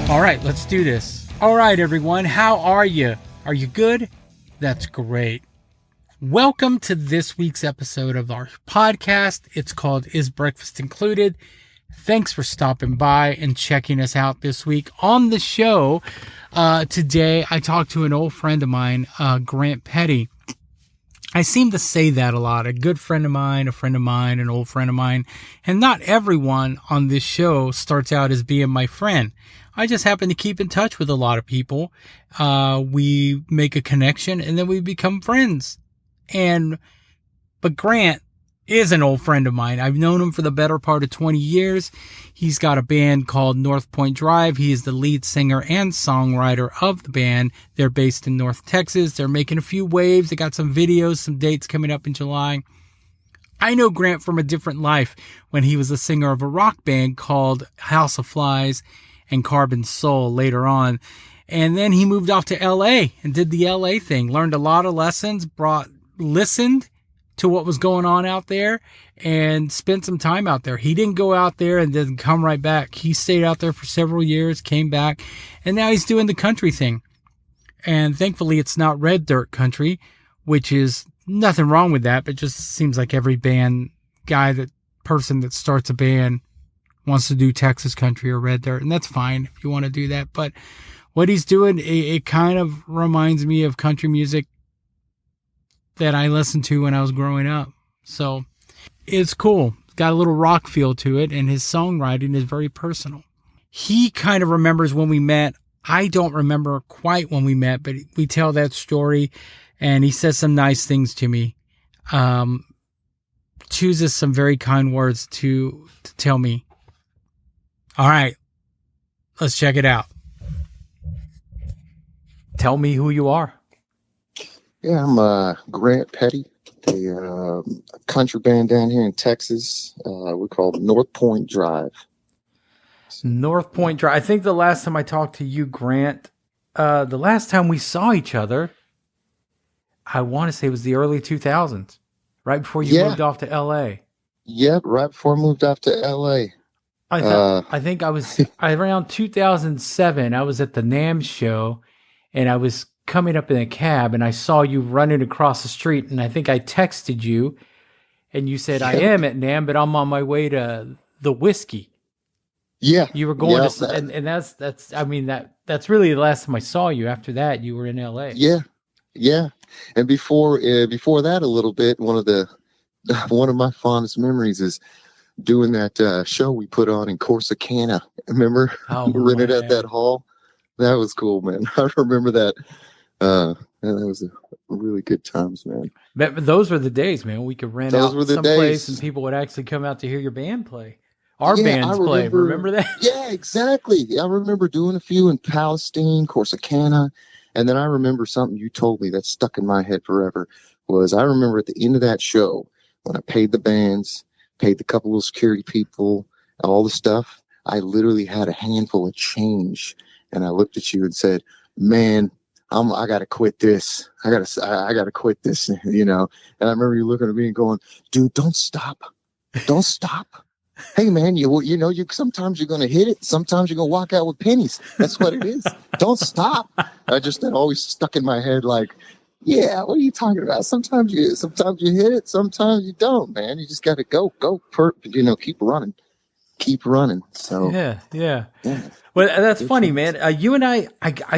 All right, let's do this. All right, everyone, how are you? Are you good? That's great. Welcome to this week's episode of our podcast. It's called Is Breakfast Included? Thanks for stopping by and checking us out this week. On the show today, I talked to an old friend of mine, Grant Petty. I seem to say that a lot. A good friend of mine, an old friend of mine. And not everyone on this show starts out as being my friend. I just happen to keep in touch with a lot of people. We make a connection and then we become friends. But Grant is an old friend of mine. I've known him for the better part of 20 years. He's got a band called North Point Drive. He is the lead singer and songwriter of the band. They're based in North Texas. They're making a few waves. They got some videos, some dates coming up in July. I know Grant from a different life when he was the singer of a rock band called House of Flies and Carbon Soul later on. And then he moved off to LA and did the LA thing, learned a lot of lessons, listened to what was going on out there and spent some time out there. He didn't go out there and then come right back. He stayed out there for several years, came back, and now he's doing the country thing. And thankfully it's not red dirt country, which is nothing wrong with that, but it just seems like every person that starts a band wants to do Texas country or red dirt, and that's fine if you want to do that. But what he's doing, it kind of reminds me of country music that I listened to when I was growing up. So it's cool. It's got a little rock feel to it, and his songwriting is very personal. He kind of remembers when we met. I don't remember quite when we met, but we tell that story, and he says some nice things to me. Chooses some very kind words to tell me. All right, let's check it out. Tell me who you are. Yeah, I'm Grant Petty, a country band down here in Texas. We're called North Point Drive. North Point Drive. I think the last time I talked to you, Grant, the last time we saw each other, I want to say it was the early 2000s, right before you moved off to LA. Yep, right before I moved off to LA. I think I was around 2007. I was at the NAMM show, and I was coming up in a cab, and I saw you running across the street, and I think I texted you, and you said, I am at NAMM, but I'm on my way to the whiskey. Yeah. You were going to, and that's really the last time I saw you. After that, you were in LA. Yeah. Yeah. And before that a little bit, one of my fondest memories is doing that show we put on in Corsicana. Remember? Oh, we rented at that hall. That was cool, man. I remember that. That was a really good times, man. But those were the days, man. We could rent out someplace and people would actually come out to hear your band play. Our bands play. Remember that? Yeah, exactly. I remember doing a few in Palestine, Corsicana. And then I remember something you told me that stuck in my head forever was I remember at the end of that show when I paid the bands, paid the couple of security people, all the stuff, I literally had a handful of change. And I looked at you and said, man, I got to quit this. I got to quit this, you know. And I remember you looking at me and going, dude, don't stop. Don't stop. Hey, man, you sometimes you're going to hit it. Sometimes you're going to walk out with pennies. That's what it is. Don't stop. That always stuck in my head like, yeah, what are you talking about? Sometimes you hit it. Sometimes you don't, man. You just got to go, keep running. Keep running. So yeah. Well, that's funny, man. You and I,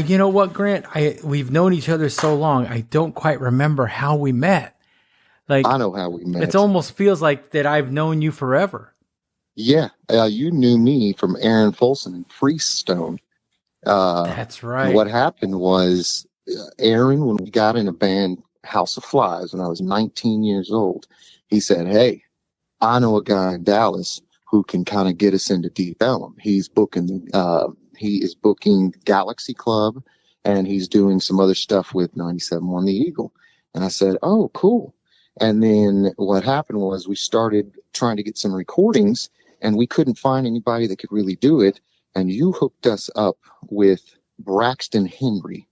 you know what, Grant? We've known each other so long. I don't quite remember how we met. Like, I know how we met. It almost feels like that I've known you forever. Yeah, you knew me from Aaron Folsom in Freestone. That's right. What happened was Aaron, when we got in a band, House of Flies, when I was 19 years old, he said, hey, I know a guy in Dallas who can kind of get us into Deep Ellum. He is booking Galaxy Club, and he's doing some other stuff with 97.1 The Eagle. And I said, oh, cool. And then what happened was we started trying to get some recordings, and we couldn't find anybody that could really do it. And you hooked us up with Braxton Henry.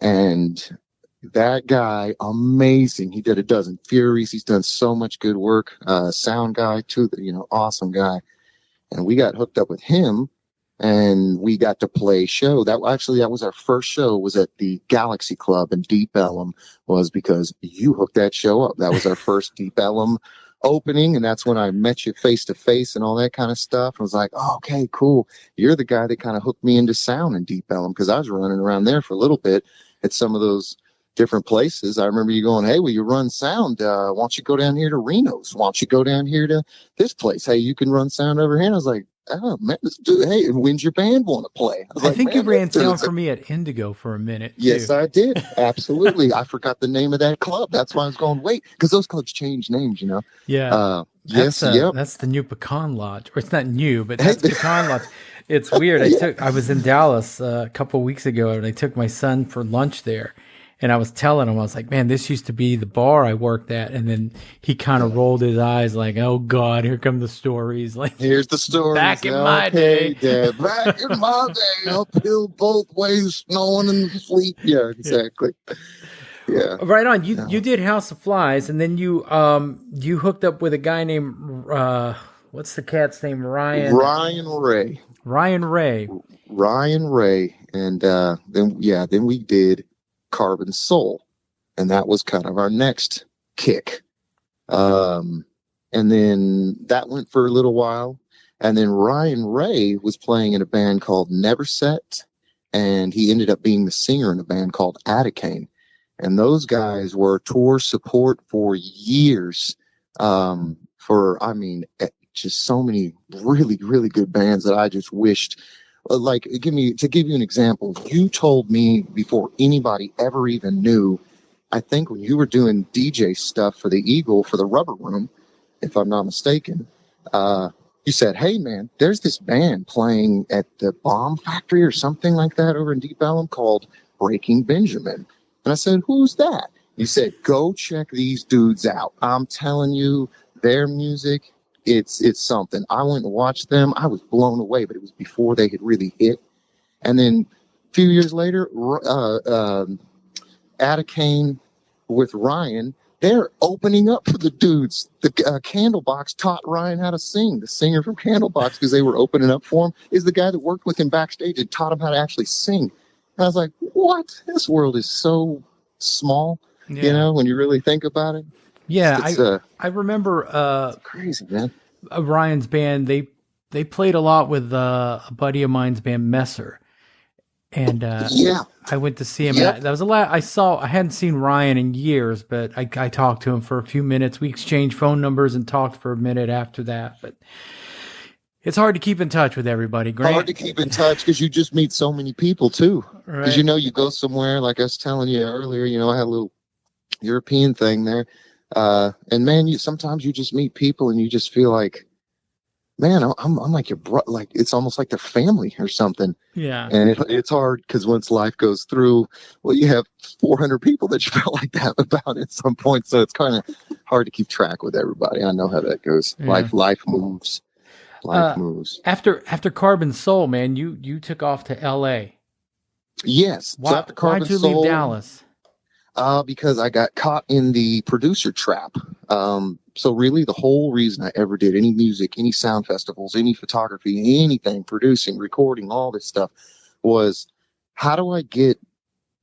And that guy, amazing. He did a dozen Furies. He's done so much good work. Sound guy too, awesome guy. And we got hooked up with him. and we got to play show. That was our first show, was at the Galaxy Club in Deep Ellum, was because you hooked that show up. That was our first Deep Ellum opening, and that's when I met you face to face and all that kind of stuff. I was like, oh, okay, cool. You're the guy that kind of hooked me into sound in Deep Ellum, because I was running around there for a little bit at some of those different places. I remember you going, hey, will you run sound? Why don't you go down here to Reno's? Why don't you go down here to this place? Hey, you can run sound over here. And I was like, oh, man, let's do it. Hey, when's your band want to play? I think you ran sound for me at Indigo for a minute, too. Yes, I did. Absolutely. I forgot the name of that club. That's why I was going, wait, because those clubs change names, you know? Yeah. Yes, that's the new Pecan Lodge. Or it's not new, but that's Pecan Lodge. It's weird. I was in Dallas a couple of weeks ago, and I took my son for lunch there. And I was telling him, I was like, man, this used to be the bar I worked at. And then he kind of rolled his eyes like, oh, God, here come the stories. Like, here's the story. Back in my day. Dad. Back in my day, uphill both ways, snowing in the sleet. Yeah, exactly. Yeah. Right on. You did House of Flies, and then you hooked up with a guy named, what's the cat's name? Ryan Ray. And then we did Carbon Soul, and that was kind of our next kick. And then that went for a little while, and then Ryan Ray was playing in a band called Never Set, and he ended up being the singer in a band called Atticane, and those guys were tour support for years, just so many really, really good bands that I just wished. Like, give you an example. You told me before anybody ever even knew, I think when you were doing DJ stuff for the Eagle, for the Rubber Room, if I'm not mistaken, you said, hey man, there's this band playing at the Bomb Factory or something like that over in Deep Ellum called Breaking Benjamin. And I said, who's that? You said, go check these dudes out. I'm telling you, their music, it's something. I went and watched them. I was blown away, but it was before they had really hit. And then a few years later, Atticane with Ryan, they're opening up for the dudes. The Candlebox taught Ryan how to sing. The singer from Candlebox, because they were opening up for him, is the guy that worked with him backstage and taught him how to actually sing. And I was like, what? This world is so small, you know, when you really think about it. Yeah, I remember it's crazy, man. Ryan's band. They played a lot with a buddy of mine's band, Messer, and I went to see him. That was I hadn't seen Ryan in years, but I talked to him for a few minutes. We exchanged phone numbers and talked for a minute after that. But it's hard to keep in touch with everybody, Grant. Hard to keep in touch because you just meet so many people too. Because right. You go somewhere, like I was telling you earlier. I had a little European thing there. And man, sometimes you just meet people and you just feel like, man, I'm like your bro, like it's almost like their family or something. Yeah. And it's hard because once life goes through, well, you have 400 people that you felt like that about at some point. So it's kind of hard to keep track with everybody. I know how that goes. Yeah. Life moves. Life moves. After Carbon Soul, man, you took off to L.A. Yes. Why'd you leave Dallas? Because I got caught in the producer trap. So really the whole reason I ever did any music, any sound festivals, any photography, anything, producing, recording, all this stuff was, how do I get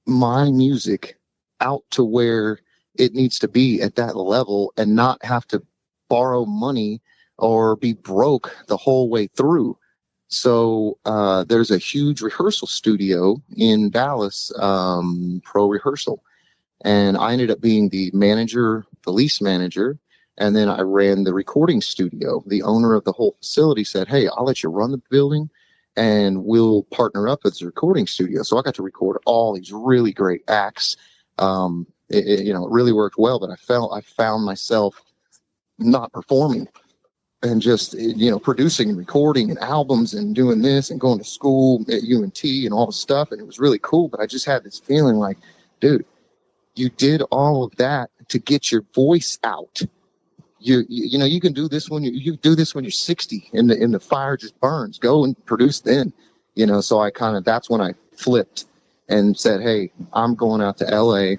my music out to where it needs to be at that level and not have to borrow money or be broke the whole way through? So there's a huge rehearsal studio in Dallas, Pro Rehearsal. And I ended up being the lease manager, and then I ran the recording studio. The owner of the whole facility said, hey, I'll let you run the building, and we'll partner up as a recording studio. So I got to record all these really great acts. It really worked well, but I found myself not performing and just, producing and recording and albums and doing this and going to school at UNT and all the stuff. And it was really cool, but I just had this feeling like, dude, you did all of that to get your voice out. You can do this when you do this when you're 60 and the fire just burns. Go and produce then. So that's when I flipped and said, hey, I'm going out to LA.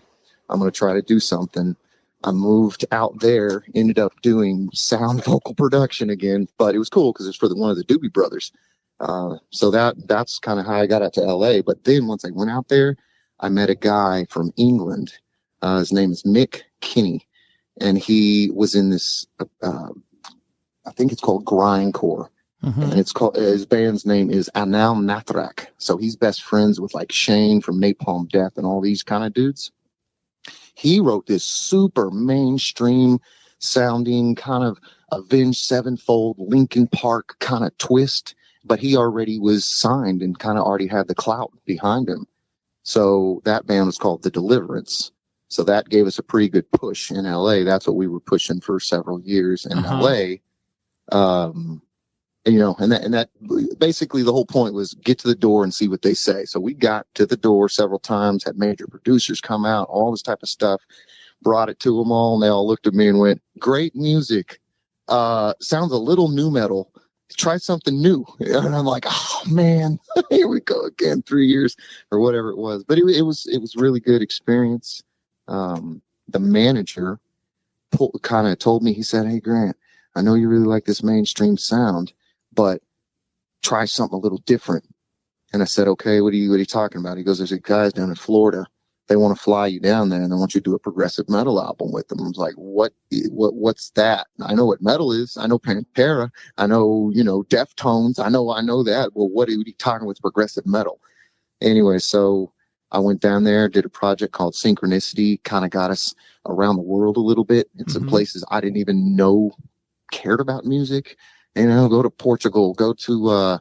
I'm going to try to do something. I moved out there, ended up doing sound vocal production again, but it was cool because it's for one of the Doobie Brothers. So that's kind of how I got out to LA. But then once I went out there, I met a guy from England. His name is Mick Kinney, and he was in this. I think it's called grindcore, and it's called his band's name is Anal Nathrak. So he's best friends with like Shane from Napalm Death and all these kind of dudes. He wrote this super mainstream sounding kind of Avenged Sevenfold, Linkin Park kind of twist, but he already was signed and kind of already had the clout behind him. So that band was called The Deliverance. So that gave us a pretty good push in LA. That's what we were pushing for several years in LA. And that basically the whole point was get to the door and see what they say. So we got to the door several times, had major producers come out, all this type of stuff, brought it to them all, and they all looked at me and went, "Great music. Sounds a little new metal. Try something new." And I'm like, "Oh man, here we go again, 3 years or whatever it was." But it was really good experience. The manager kind of told me, he said, "Hey Grant, I know you really like this mainstream sound, but try something a little different." And I said, "Okay, what are you talking about?" He goes, "There's a guys down in Florida. They want to fly you down there and they want you to do a progressive metal album with them." I was like, what's that? I know what metal is. I know Pantera. I know, Deftones. I know that. Well, what are you talking with progressive metal? Anyway, so I went down there, did a project called Synchronicity, kind of got us around the world a little bit in some places I didn't even know cared about music. Go to Portugal, go to,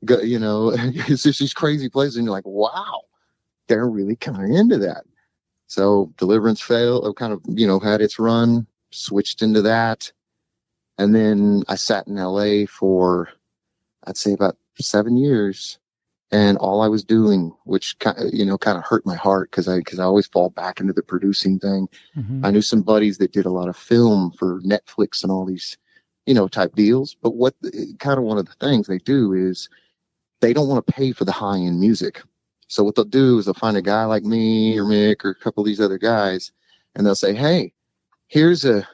it's just these crazy places. And you're like, wow, they're really kind of into that. So Deliverance kind of, had its run, switched into that. And then I sat in LA for, I'd say about 7 years. And all I was doing, which kind of hurt my heart because I always fall back into the producing thing. I knew some buddies that did a lot of film for Netflix and all these, type deals. But what kind of one of the things they do is they don't want to pay for the high end music. So what they'll do is they'll find a guy like me or Mick or a couple of these other guys, and they'll say, "Hey, here's a,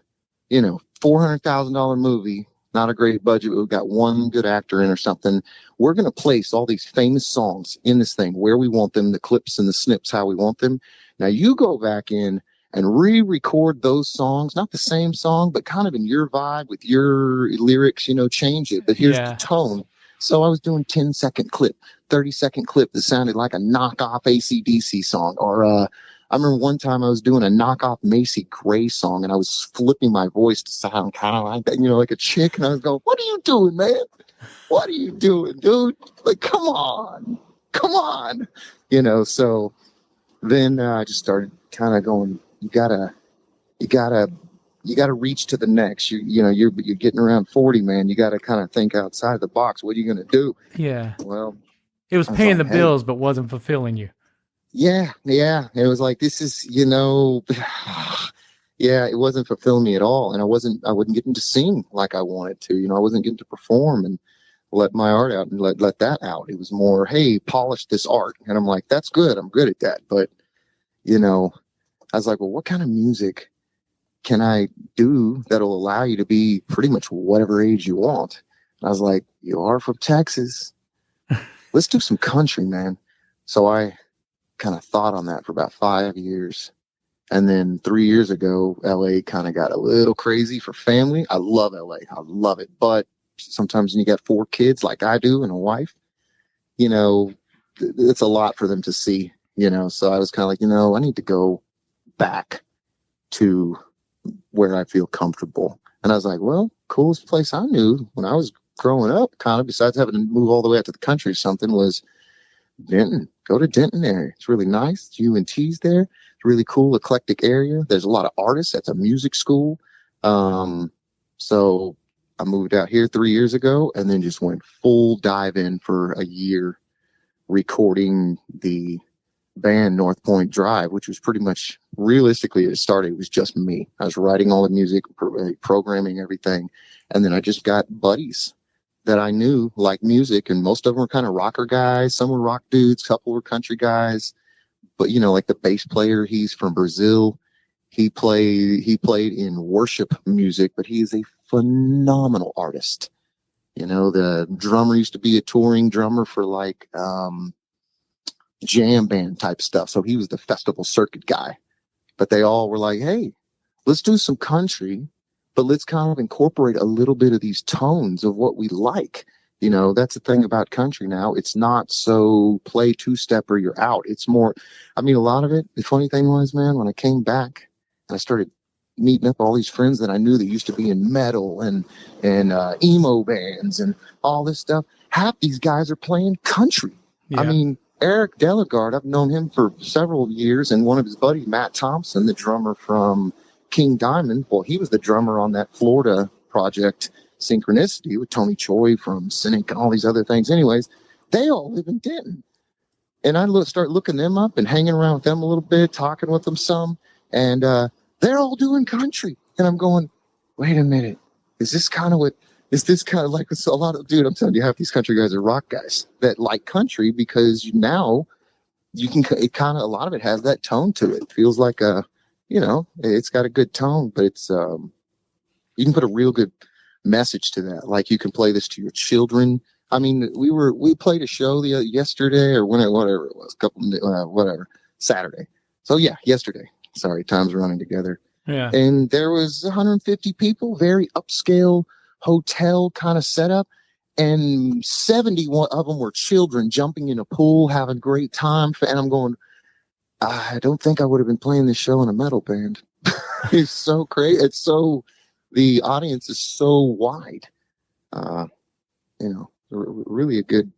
$400,000 movie. Not a great budget, but we've got one good actor in or something. We're going to place all these famous songs in this thing where we want them, the clips and the snips, how we want them. Now you go back in and re-record those songs, not the same song, but kind of in your vibe with your lyrics, change it. But here's the tone." So I was doing 10-second clip, 30-second clip that sounded like a knockoff AC/DC song. Or I remember one time I was doing a knockoff Macy Gray song, and I was flipping my voice to sound kind of like that, like a chick. And I was going, "What are you doing, man? What are you doing, dude? Like, come on. So then I just started kind of going, you gotta reach to the next. You're getting around 40, man. You got to kind of think outside the box. What are you going to do? Yeah. Well, it was paying the bills, but wasn't fulfilling you. Yeah. It was like, this is, yeah, it wasn't fulfilling me at all. And I wasn't getting to sing like I wanted to. I wasn't getting to perform and let my art out and let that out. It was more, hey, polish this art. And I'm like, that's good. I'm good at that. But, I was like, well, what kind of music can I do that'll allow you to be pretty much whatever age you want? And I was like, you are from Texas. Let's do some country, man. So I kind of thought on that for about 5 years. And then 3 years ago, LA kind of got a little crazy for family. I love LA. I love it. But sometimes when you got 4 kids like I do and a wife, it's a lot for them to see, So I was kind of like, I need to go back to where I feel comfortable. And I was like, well, coolest place I knew when I was growing up, kind of, besides having to move all the way out to the country or something, was Denton. Go to Denton area. It's really nice. UNT's there. It's a really cool, eclectic area. There's a lot of artists. That's a music school. So I moved out here 3 years ago and then just went full dive in for a year recording the band North Point Drive, which was pretty much, realistically, it started, it was just me. I was writing all the music, programming everything. And then I just got buddies that I knew like music, and most of them were kind of rocker guys. Some were rock dudes, a couple were country guys. But, like the bass player, he's from Brazil. He played in worship music, but he is a phenomenal artist. You know, the drummer used to be a touring drummer for like jam band type stuff. So he was the festival circuit guy. But they all were like, hey, let's do some country, but let's kind of incorporate a little bit of these tones of what we like. You know, that's the thing about country now. It's not so play two-step or you're out. It's more, I mean, a lot of it, the funny thing was, man, when I came back and I started meeting up all these friends that I knew that used to be in metal and emo bands and all this stuff, half these guys are playing country. Yeah. I mean, Eric Delegard, I've known him for several years, and one of his buddies, Matt Thompson, the drummer from King Diamond, well, he was the drummer on that Florida project, Synchronicity, with Tony Choi from Cynic and all these other things. Anyways, they all live in Denton. And I start looking them up and hanging around with them a little bit, talking with them some, and they're all doing country. And I'm going, wait a minute, is this kind of like a lot of, dude, I'm telling you, half these country guys are rock guys that like country because now you can, it kind of, a lot of it has that tone to it. Feels like it's got a good tone, but it's, you can put a real good message to that. Like you can play this to your children. I mean, we played a show yesterday or whatever it was, Saturday. So yeah, yesterday. Sorry, time's running together. Yeah. And there was 150 people, very upscale hotel kind of setup, and 71 of them were children jumping in a pool, having a great time. And I'm going, I don't think I would have been playing this show in a metal band. It's so crazy. The audience is so wide. Really a good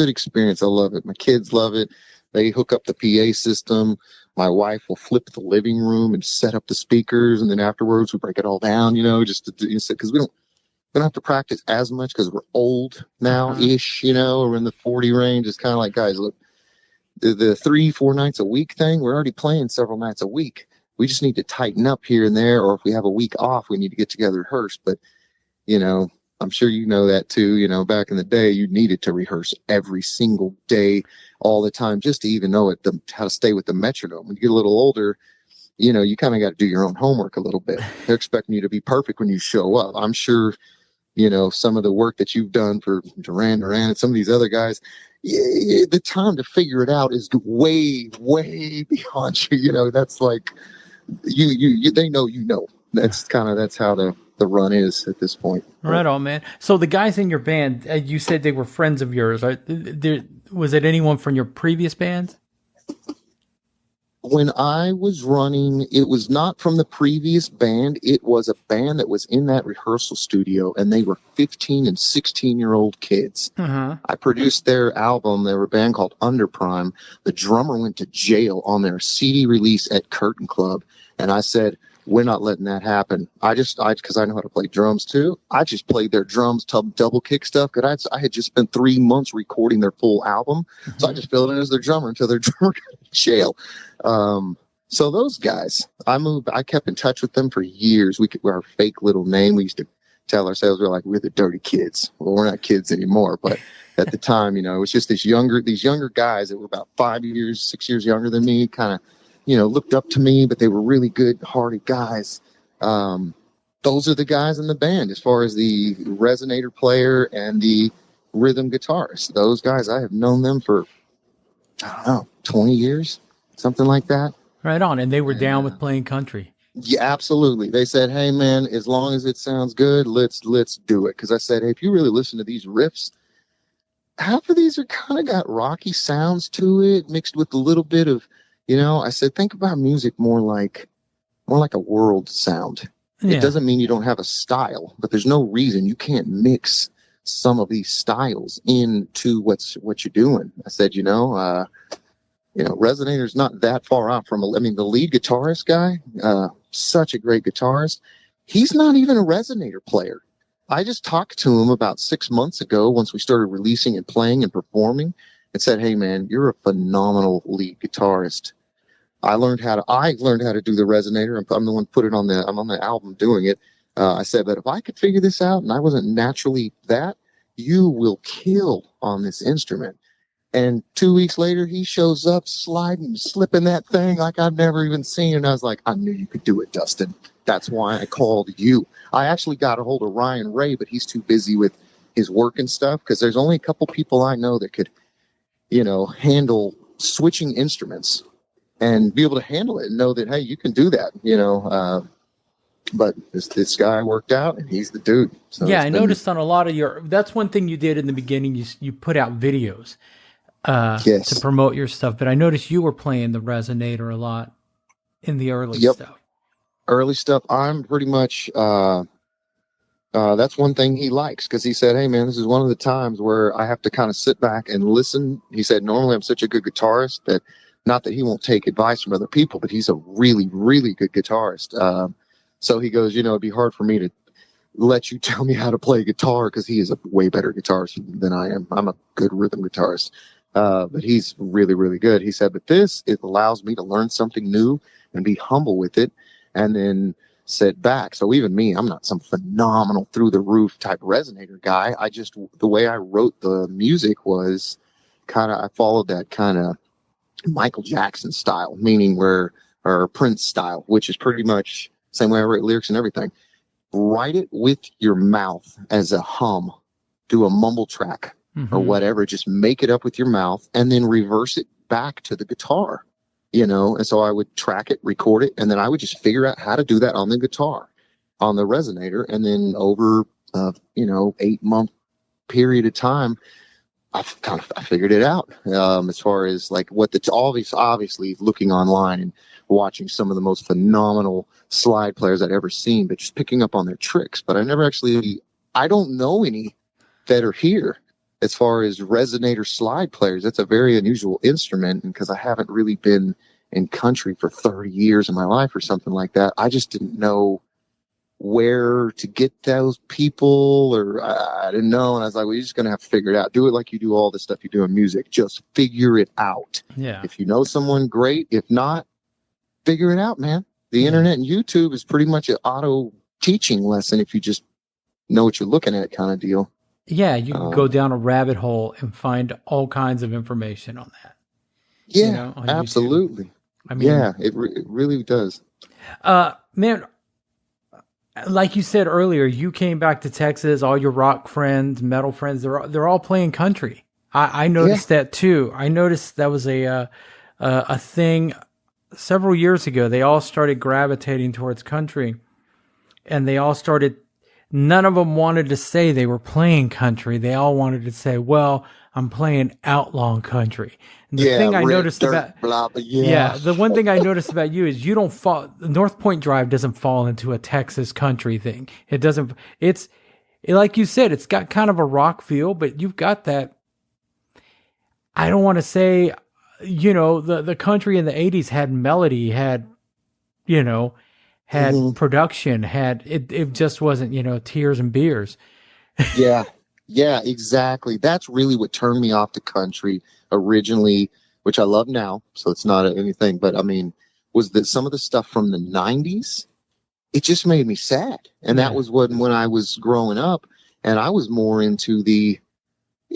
experience. I love it. My kids love it. They hook up the PA system. My wife will flip the living room and set up the speakers, and then afterwards we break it all down, just because we don't have to practice as much because we're old now-ish, we're in the 40 range. It's kind of like, guys, look, the 3-4 nights a week thing, we're already playing several nights a week. We just need to tighten up here and there, or if we have a week off, we need to get together and rehearse. But, I'm sure you know that too. Back in the day, you needed to rehearse every single day, all the time, just to even know how to stay with the metronome. When you get a little older, you kind of got to do your own homework a little bit. They're expecting you to be perfect when you show up. I'm sure, some of the work that you've done for Duran and some of these other guys, the time to figure it out is way, way beyond you. That's like, they know. That's how the run is at this point. Right on, man. So the guys in your band, you said they were friends of yours. Was it anyone from your previous bands? When I was running, it was not from the previous band. It was a band that was in that rehearsal studio, and they were 15 and 16-year-old kids. Uh-huh. I produced their album. They were a band called Underprime. The drummer went to jail on their CD release at Curtain Club, and I said, we're not letting that happen. Because I know how to play drums too. I just played their drums, double kick stuff. Because I had just spent 3 months recording their full album. Mm-hmm. So I just filled in as their drummer until their drummer got in jail. So those guys, I kept in touch with them for years. We're our fake little name. We used to tell ourselves we're the dirty kids. Well, we're not kids anymore, but at the time, it was just these younger guys that were about 6 years younger than me, kind of, looked up to me, but they were really good-hearted guys. Those are the guys in the band as far as the resonator player and the rhythm guitarist. Those guys, I have known them for, 20 years, something like that. Right on. And they were down with playing country. Yeah, absolutely. They said, hey, man, as long as it sounds good, let's do it. Because I said, hey, if you really listen to these riffs, half of these are kind of got rocky sounds to it, mixed with a little bit of, I said, think about music more like a world sound. Yeah. It doesn't mean you don't have a style, but there's no reason you can't mix some of these styles into what you're doing. I said, Resonator's not that far out from, the lead guitarist guy, such a great guitarist. He's not even a Resonator player. I just talked to him about 6 months ago once we started releasing and playing and performing and said, hey man, you're a phenomenal lead guitarist. I learned how to do the Resonator. I'm the one I'm on the album doing it. I said, but if I could figure this out and I wasn't naturally that, you will kill on this instrument. And 2 weeks later, he shows up slipping that thing like I've never even seen. And I was like, I knew you could do it, Dustin. That's why I called you. I actually got a hold of Ryan Ray, but he's too busy with his work and stuff, because there's only a couple people I know that could, handle switching instruments and be able to handle it and know that, hey, you can do that, but this guy worked out and he's the dude. So yeah, I noticed on a lot of that's one thing you did in the beginning. You put out videos yes. to promote your stuff, but I noticed you were playing the resonator a lot in the early stuff. Early stuff. I'm pretty much, that's one thing he likes, because he said, hey man, this is one of the times where I have to kind of sit back and listen. He said, normally I'm such a good guitarist that, not that he won't take advice from other people, but he's a really, really good guitarist. So he goes, it'd be hard for me to let you tell me how to play guitar, because he is a way better guitarist than I am. I'm a good rhythm guitarist. But he's really, really good. He said, but it allows me to learn something new and be humble with it, and then sit back. So even me, I'm not some phenomenal through the roof type resonator guy. The way I wrote the music was I followed that kind of Michael Jackson style, meaning or Prince style, which is pretty much the same way I write lyrics and everything. Write it with your mouth as a hum, do a mumble track or whatever, just make it up with your mouth and then reverse it back to the guitar, and so I would track it, record it, and then I would just figure out how to do that on the guitar, on the resonator. And then over 8-month period of time, I figured it out, as far as like what obviously looking online and watching some of the most phenomenal slide players I'd ever seen, but just picking up on their tricks. But I don't know any that are here as far as resonator slide players. That's a very unusual instrument, and because I haven't really been in country for 30 years of my life or something like that, I just didn't know where to get those people, or I didn't know. And I was like, well, you're just going to have to figure it out. Do it like you do all the stuff you do in music. Just figure it out. Yeah. If you know someone, great. If not, figure it out, man. The internet and YouTube is pretty much an auto teaching lesson if you just know what you're looking at, kind of deal. Yeah, you can go down a rabbit hole and find all kinds of information on that. Yeah, on absolutely. YouTube. I mean, yeah, it really does. Man, like you said earlier, you came back to Texas. All your rock friends, metal friends, they're all playing country. I noticed that too. I noticed that was a thing several years ago. They all started gravitating towards country, and they all started. None of them wanted to say they were playing country. They all wanted to say, well, I'm playing outlaw country. And the thing I noticed about, the one thing I noticed about you is you don't fall, North Point Drive doesn't fall into a Texas country thing. It doesn't, like you said, it's got kind of a rock feel, but you've got that, I don't want to say, the country in the 80s had melody, had production, it just wasn't, tears and beers. Yeah, exactly. That's really what turned me off to country originally, which I love now. So it's not anything, but I mean, was that some of the stuff from the 90s, it just made me sad. And that was when I was growing up, and I was more into the,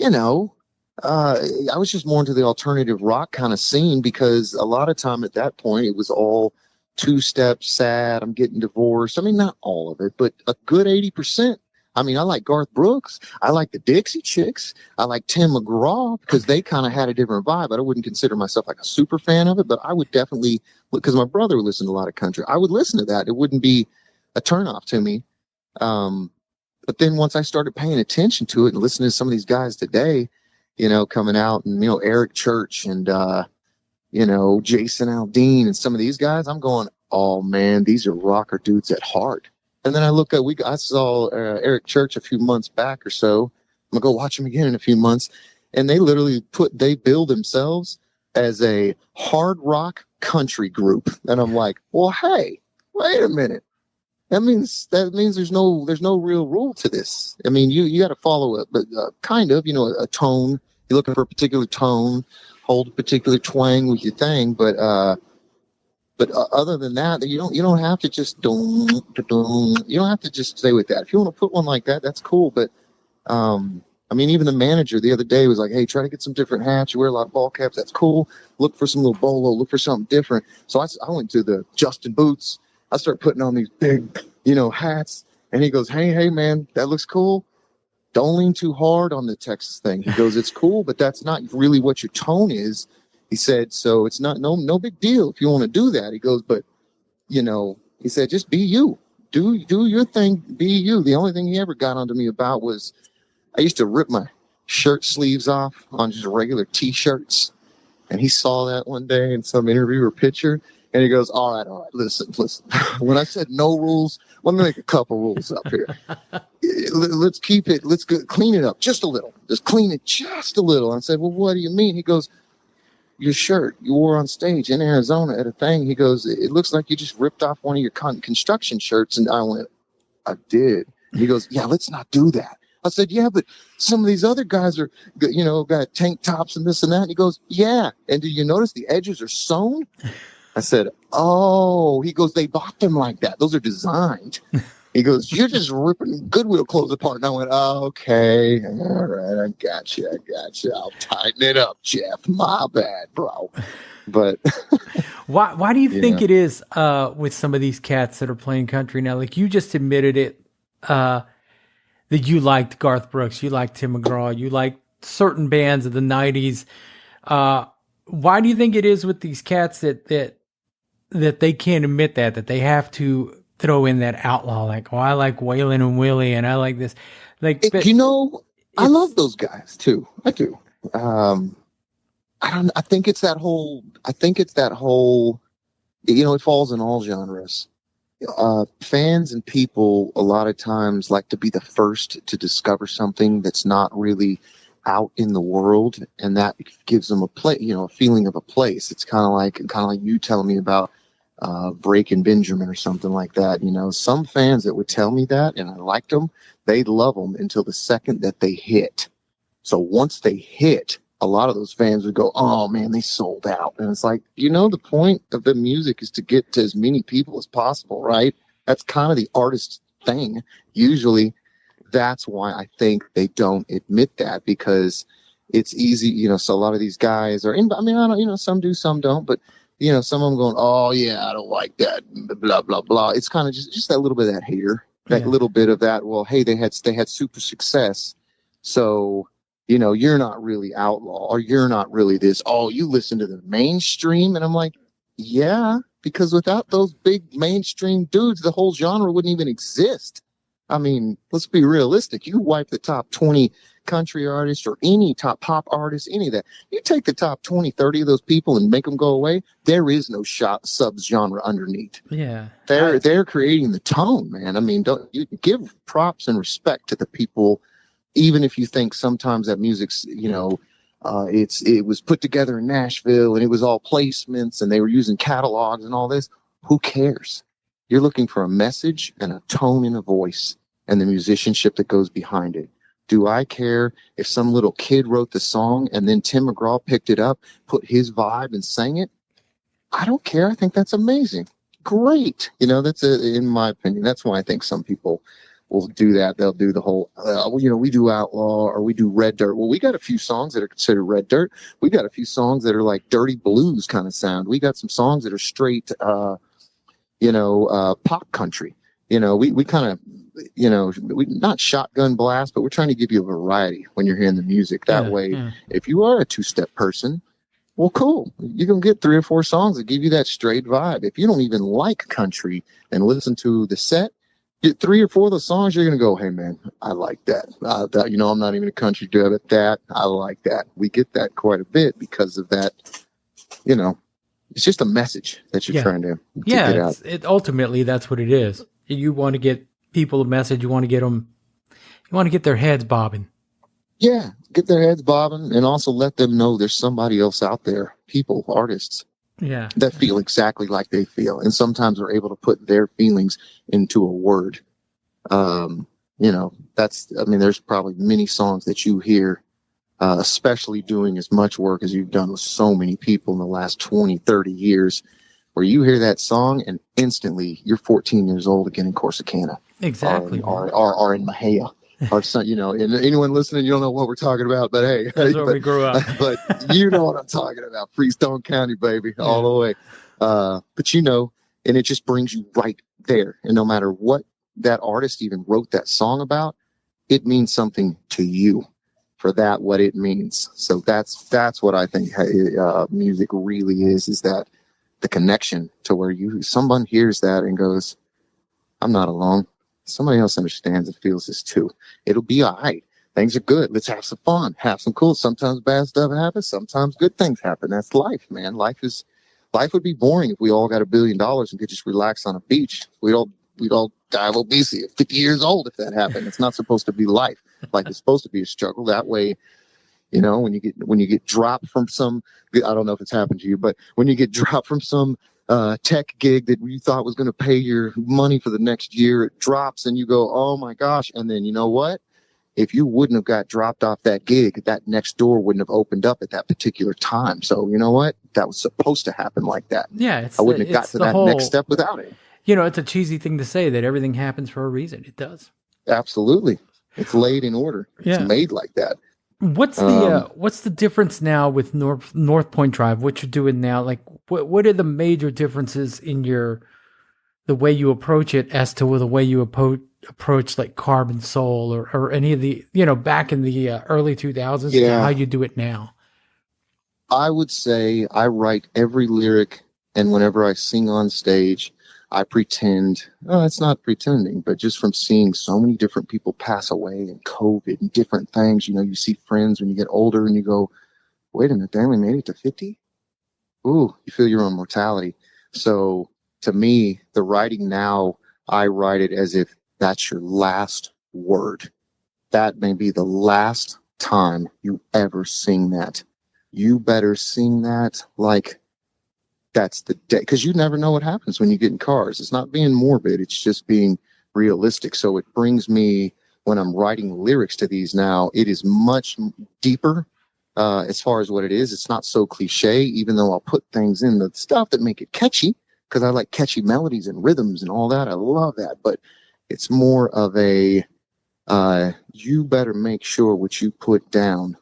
I was just more into the alternative rock kind of scene, because a lot of time at that point, it was all two-step, sad, I'm getting divorced. I mean, not all of it, but a good 80%. I mean, I like Garth Brooks. I like the Dixie Chicks. I like Tim McGraw, because they kind of had a different vibe. I wouldn't consider myself like a super fan of it, but I would definitely, because my brother would listen to a lot of country, I would listen to that. It wouldn't be a turnoff to me. But then once I started paying attention to it and listening to some of these guys today, coming out, and, Eric Church and, Jason Aldean and some of these guys, I'm going, oh man, these are rocker dudes at heart. And then I saw Eric Church a few months back or so. I'm gonna go watch him again in a few months. And they literally they build themselves as a hard rock country group. And I'm like, well, hey, wait a minute. That means there's no real rule to this. I mean, you got to follow it, but kind of, a tone. You're looking for a particular tone, hold a particular twang with your thing, but other than that, you don't have to just you don't have to just stay with that. If you want to put one like that, that's cool. But I mean, even the manager the other day was like, "Hey, try to get some different hats. You wear a lot of ball caps. That's cool. Look for some little bolo. Look for something different." So I went to the Justin Boots. I started putting on these big, hats, and he goes, "Hey, man, that looks cool. don't lean too hard on the Texas thing. He goes, it's cool, but that's not really what your tone is. He said, so it's not no big deal if you want to do that. He goes, but he said, just be you. Do your thing, be you. The only thing he ever got onto me about was I used to rip my shirt sleeves off on just regular T-shirts. And he saw that one day in some interview or picture. And he goes, all right, listen. When I said no rules, let me make a couple rules up here. Let's clean it up just a little. Just clean it just a little. I said, well, what do you mean? He goes, your shirt you wore on stage in Arizona at a thing. He goes, it looks like you just ripped off one of your construction shirts. And I went, I did. He goes, yeah, let's not do that. I said, yeah, but some of these other guys are, got tank tops and this and that. And he goes, yeah. And do you notice the edges are sewn? I said, oh. He goes, they bought them like that. Those are designed. He goes, you're just ripping Goodwill clothes apart. And I went, oh, okay. All right. I got you. I'll tighten it up, Jeff. My bad, bro. But why do you think it is with some of these cats that are playing country now? Like you just admitted it, that you liked Garth Brooks, you liked Tim McGraw, you liked certain bands of the 90s. Why do you think it is with these cats that they can't admit that they have to throw in that outlaw, like, oh, I like Waylon and Willie, and I like this. Like, I love those guys too. I do. I think it's that whole. It falls in all genres. Fans and people a lot of times like to be the first to discover something that's not really out in the world, and that gives them a feeling of a place. It's kind of like you telling me about Breaking Benjamin or something like that. Some fans that would tell me that, and I liked them, they'd love them until the second that they hit. So once they hit, a lot of those fans would go, oh man, they sold out. And it's like, the point of the music is to get to as many people as possible, right? That's kind of the artist's thing. Usually that's why I think they don't admit that, because it's easy, so a lot of these guys are in, I don't, some do, some don't, but some of them going, oh yeah, I don't like that, blah, blah, blah. It's kind of just that little bit of that hater, that little bit of that, well, hey, they had super success. So, you're not really outlaw, or you're not really this, oh, you listen to the mainstream. And I'm like, yeah, because without those big mainstream dudes, the whole genre wouldn't even exist. I mean, let's be realistic. You wipe the top 20 country artists or any top pop artists, any of that. You take the top 20, 30 of those people and make them go away. There is no sub-genre underneath. Yeah. They're creating the tone, man. I mean, don't you give props and respect to the people, even if you think sometimes that music's, it was put together in Nashville and it was all placements and they were using catalogs and all this. Who cares? You're looking for a message and a tone and a voice and the musicianship that goes behind it. Do I care if some little kid wrote the song and then Tim McGraw picked it up, put his vibe and sang it? I don't care. I think that's amazing. Great. That's in my opinion. That's why I think some people will do that. They'll do the whole, we do outlaw or we do red dirt. Well, we got a few songs that are considered red dirt. We got a few songs that are like dirty blues kind of sound. We got some songs that are straight, pop country. We kind of, we not shotgun blast, but we're trying to give you a variety when you're hearing the music. That way, if you are a two-step person, well, cool. You're going to get 3 or 4 songs that give you that straight vibe. If you don't even like country and listen to the set, get 3 or 4 of those songs, you're going to go, hey, man, I like that. I'm not even a country dude, but that, I like that. We get that quite a bit because of that, it's just a message that you're trying to get out. Ultimately, that's what it is. You want to get people a message. You want to get their heads bobbing. Yeah, get their heads bobbing and also let them know there's somebody else out there, people, artists, that feel exactly like they feel. And sometimes are able to put their feelings into a word. There's probably many songs that you hear, especially doing as much work as you've done with so many people in the last 20, 30 years, where you hear that song and instantly you're 14 years old again in Corsicana. Exactly. Or in Mahia. Or some, and anyone listening, you don't know what we're talking about, but hey. That's where we grew up. But you know what I'm talking about. Freestone County, baby, all the way. But and it just brings you right there. And no matter what that artist even wrote that song about, it means something to you for that, what it means. So that's what I think music really is that the connection to where someone hears that and goes, I'm not alone. Somebody else understands and feels this too. It'll be all right. Things are good. Let's have some fun. Have some cool. Sometimes bad stuff happens. Sometimes good things happen. That's life, man. Life would be boring if we all got $1 billion and could just relax on a beach. We'd all die of obesity at 50 years old if that happened. It's not supposed to be life. Life is supposed to be a struggle. That way, when you get dropped from some, I don't know if it's happened to you, but when you get dropped from some tech gig that you thought was going to pay your money for the next year, it drops and you go, oh my gosh. And then you know what? If you wouldn't have got dropped off that gig, that next door wouldn't have opened up at that particular time. So you know what? That was supposed to happen like that. Yeah. I wouldn't have got to that next step without it. It's a cheesy thing to say that everything happens for a reason. It does. Absolutely. It's laid in order. Yeah. It's made like that. What's the difference now with North Point Drive? What you're doing now? Like, what are the major differences in the way you approach it as to the way you approach like Carbon Soul or any of the back in the early 2000s to how you do it now? I would say I write every lyric, and whenever I sing on stage, I pretend, it's not pretending, but just from seeing so many different people pass away and COVID and different things, you see friends when you get older and you go, wait a minute, they only made it to 50? Ooh, you feel your own mortality. So to me, the writing now, I write it as if that's your last word. That may be the last time you ever sing that. You better sing that like that's the day, because you never know what happens when you get in cars. It's not being morbid, it's just being realistic. So it brings me, when I'm writing lyrics to these now, it is much deeper as far as what it is. It's not so cliche, even though I'll put things in the stuff that make it catchy, because I like catchy melodies and rhythms and all that. I love that. But it's more of a, you better make sure what you put down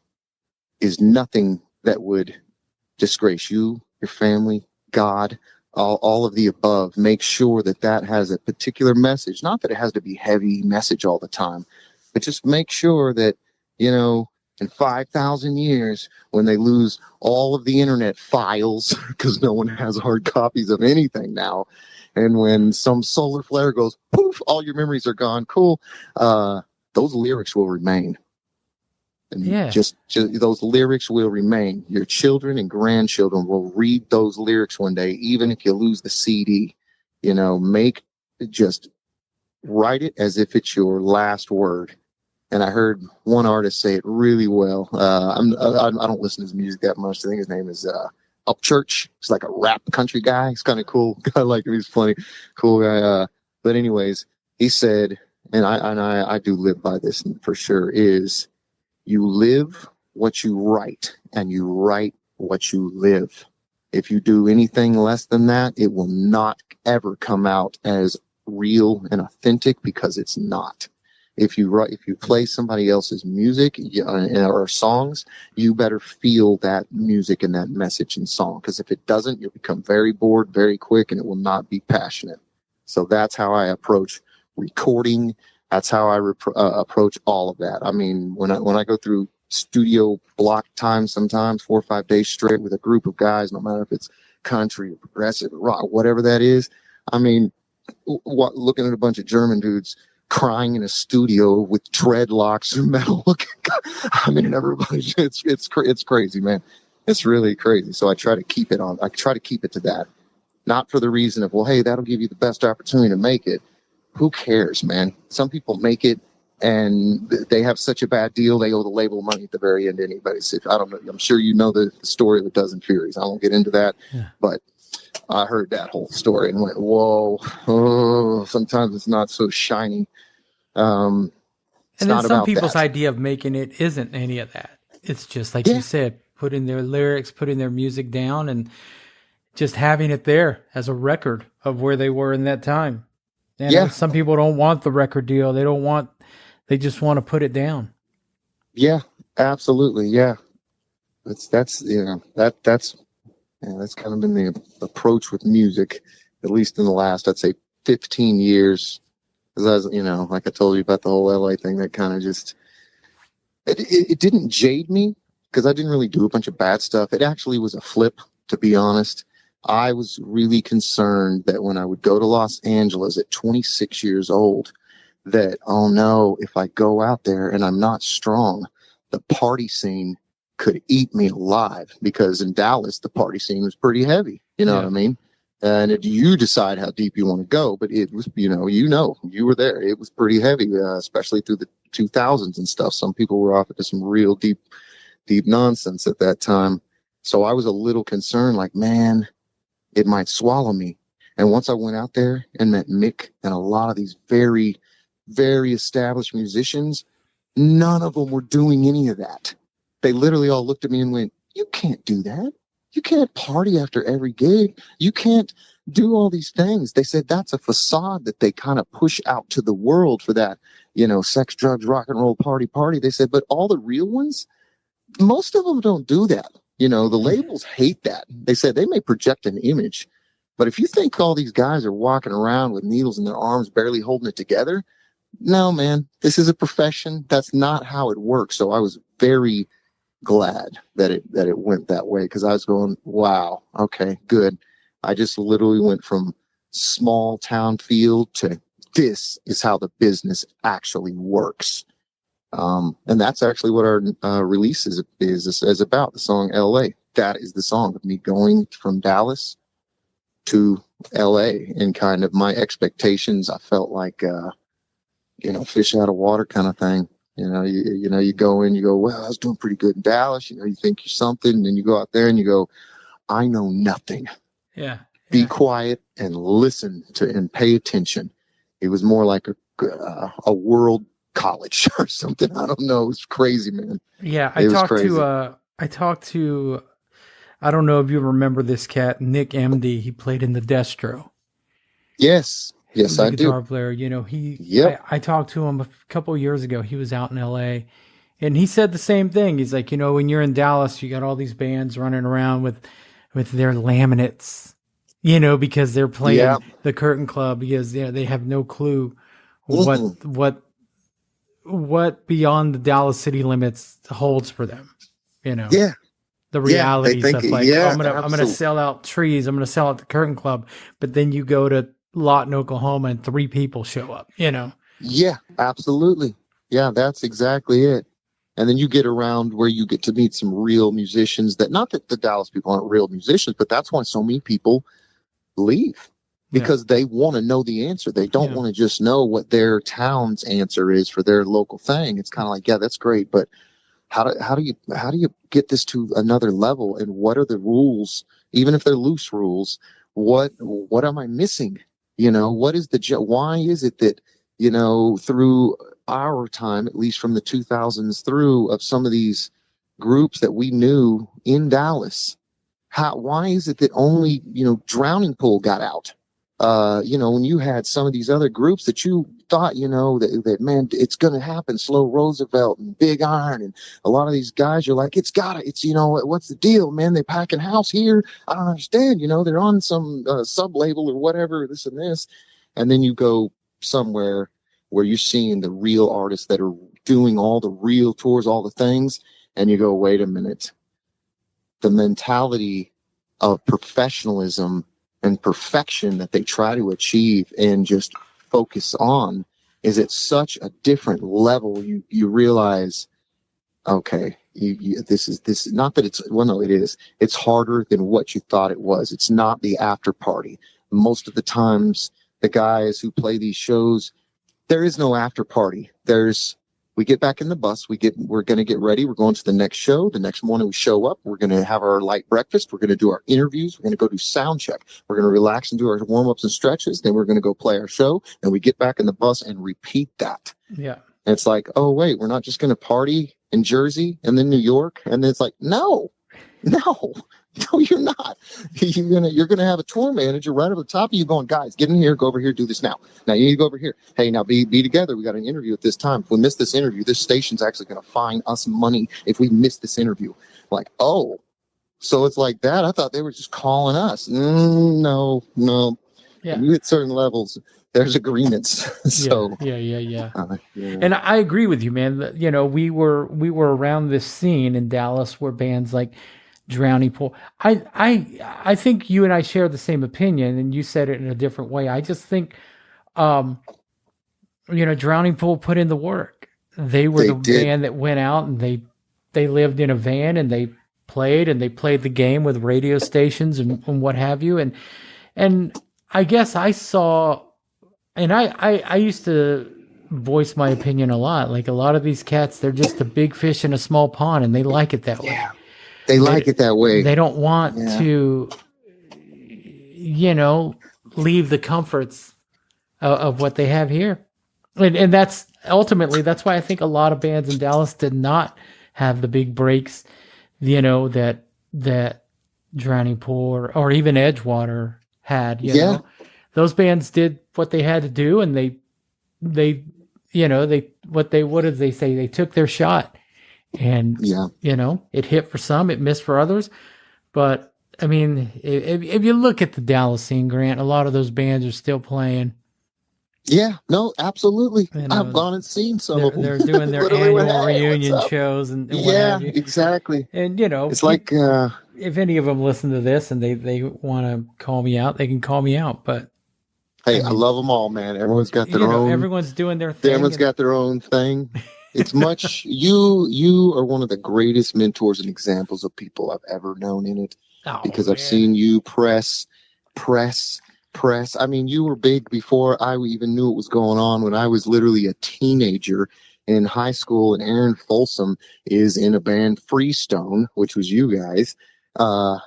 is nothing that would disgrace you, your family, God, all of the above. Make sure that has a particular message. Not that it has to be heavy message all the time, but just make sure that, in 5,000 years, when they lose all of the internet files, because no one has hard copies of anything now, and when some solar flare goes, poof, all your memories are gone, cool, those lyrics will remain. And just those lyrics will remain. Your children and grandchildren will read those lyrics one day, even if you lose the CD. Just write it as if it's your last word. And I heard one artist say it really well. I don't listen to his music that much. I think his name is Upchurch. He's like a rap country guy. He's kind of cool. I like him. He's funny, cool guy. But anyways, he said, and I do live by this for sure, is you live what you write, and you write what you live. If you do anything less than that, it will not ever come out as real and authentic, because it's not. If you play somebody else's music or songs, you better feel that music and that message and song, because if it doesn't, you'll become very bored very quick, and it will not be passionate. So that's how I approach recording. That's how I approach all of that. I mean, when I go through studio block time, sometimes 4 or 5 days straight with a group of guys, no matter if it's country or progressive or rock, whatever that is. I mean, looking at a bunch of German dudes crying in a studio with dreadlocks and metal looking. I mean, everybody, it's crazy, man. It's really crazy. So I try to keep it on. I try to keep it to that, not for the reason of, well, hey, that'll give you the best opportunity to make it. Who cares, man? Some people make it and they have such a bad deal, they owe the label money at the very end anyway. So I don't know. I'm sure you know the story of a dozen Furies. I won't get into that, but I heard that whole story and went, whoa, sometimes it's not so shiny. And then some people's idea of making it isn't any of that. It's just like you said, putting their lyrics, putting their music down, and just having it there as a record of where they were in that time. And some people don't want the record deal. They just want to put it down. Yeah, absolutely. Yeah. That's kind of been the approach with music, at least in the last, I'd say 15 years. Because like I told you about the whole LA thing, that kind of just it didn't jade me because I didn't really do a bunch of bad stuff. It actually was a flip, to be honest. I was really concerned that when I would go to Los Angeles at 26 years old, that, oh no, if I go out there and I'm not strong, the party scene could eat me alive, because in Dallas, the party scene was pretty heavy. You know what I mean? And you decide how deep you want to go, but it was, you were there. It was pretty heavy, especially through the 2000s and stuff. Some people were off into some real deep nonsense at that time. So I was a little concerned, like, man, it might swallow me. And once I went out there and met Mick and a lot of these very, very established musicians, none of them were doing any of that. They literally all looked at me and went, you can't do that. You can't party after every gig. You can't do all these things. They said that's a facade that they kind of push out to the world for that, sex, drugs, rock and roll, party. They said, but all the real ones, most of them don't do that. The labels hate that. They said they may project an image, but if you think all these guys are walking around with needles in their arms, barely holding it together, no, man, this is a profession. That's not how it works. So I was very glad that it went that way, because I was going, wow, okay, good. I just literally went from small town feel to this is how the business actually works. And that's actually what our release is about, the song LA. That is the song of me going from Dallas to LA, and kind of my expectations. I felt like, fish out of water kind of thing. You go in, you go, well, I was doing pretty good in Dallas. You think you're something, and then you go out there and you go, I know nothing. Yeah. Be quiet and listen to and pay attention. It was more like a world college or something. I don't know. It's crazy, man. Yeah, I talked to I don't know if you remember this cat, Nick MD. He played in the Destro. Yes, I do. Guitar player. I talked to him a couple of years ago. He was out in LA, and he said the same thing. He's like, when you're in Dallas, you got all these bands running around with their laminates, because they're playing the Curtain Club, because they have no clue what beyond the Dallas city limits holds for them. Yeah. The realities of like, I'm gonna sell out trees, I'm gonna sell out the Curtain Club, but then you go to Lawton, Oklahoma, and 3 people show up. Yeah, absolutely. Yeah, that's exactly it. And then you get around where you get to meet some real musicians. That, not that the Dallas people aren't real musicians, but that's why so many people leave, because they want to know the answer. They don't want to just know what their town's answer is for their local thing. It's kind of like, yeah, that's great, but how do you get this to another level? And what are the rules, even if they're loose rules? What am I missing? What is why is it that, through our time, at least from the 2000s through, of some of these groups that we knew in Dallas, why is it that only, Drowning Pool got out? When you had some of these other groups that you thought, that man, it's going to happen. Slow Roosevelt and Big Iron and a lot of these guys, you're like, it's what's the deal, man? They packing house here. I don't understand. They're on some sub label or whatever, this and this. And then you go somewhere where you're seeing the real artists that are doing all the real tours, all the things. And you go, wait a minute. The mentality of professionalism and perfection that they try to achieve and just focus on is at such a different level. You realize, okay, this is not that it's, well, no, it is. It's harder than what you thought it was. It's not the after party. Most of the times, the guys who play these shows, there is no after party. We get back in the bus. We're going to get ready. We're going to the next show. The next morning we show up. We're going to have our light breakfast. We're going to do our interviews. We're going to go do sound check. We're going to relax and do our warm ups and stretches. Then we're going to go play our show. And we get back in the bus and repeat that. Yeah. And it's like, oh, wait, we're not just going to party in Jersey and then New York. And then it's like, no, you're not. You're gonna have a tour manager right over the top of you going, guys, get in here, go over here, do this now. Now you need to go over here. Hey, now be together. We got an interview at this time. If we miss this interview, this station's actually gonna fine us money if we miss this interview. Like, oh, so it's like that. I thought they were just calling us. No. Yeah. When you hit certain levels, there's agreements. So Yeah. And I agree with you, man. You know, we were around this scene in Dallas where bands like Drowning Pool. I think you and I share the same opinion, and you said it in a different way. I just think, you know, Drowning Pool put in the work. They were the band that went out and they lived in a van and they played the game with radio stations and what have you. And I guess I saw, and I used to voice my opinion a lot. Like a lot of these cats, they're just a big fish in a small pond, and they like it that way. They like it that way. They don't want to, you know, leave the comforts of what they have here. And that's ultimately, that's why I think a lot of bands in Dallas did not have the big breaks, you know, that Drowning Pool or even Edgewater had, you know. Those bands did what they had to do, and they you know, what did they say? They took their shot, and you know, it hit for some, it missed for others. But I mean, if you look at the Dallas scene, Grant, a lot of those bands are still playing. Yeah, no, absolutely. You know, I've gone and seen some of them. They're doing their annual reunion shows and what have you. Exactly. And you know, it's like if any of them listen to this and they want to call me out, they can call me out. But hey, I love them all, man. Everyone's got their own. Everyone's doing their thing. Everyone's got their own thing. It's much. You are one of the greatest mentors and examples of people I've ever known in it, because I've seen you press. I mean, you were big before I even knew what was going on. When I was literally a teenager in high school, and Aaron Folsom is in a band, Freestone, which was you guys, and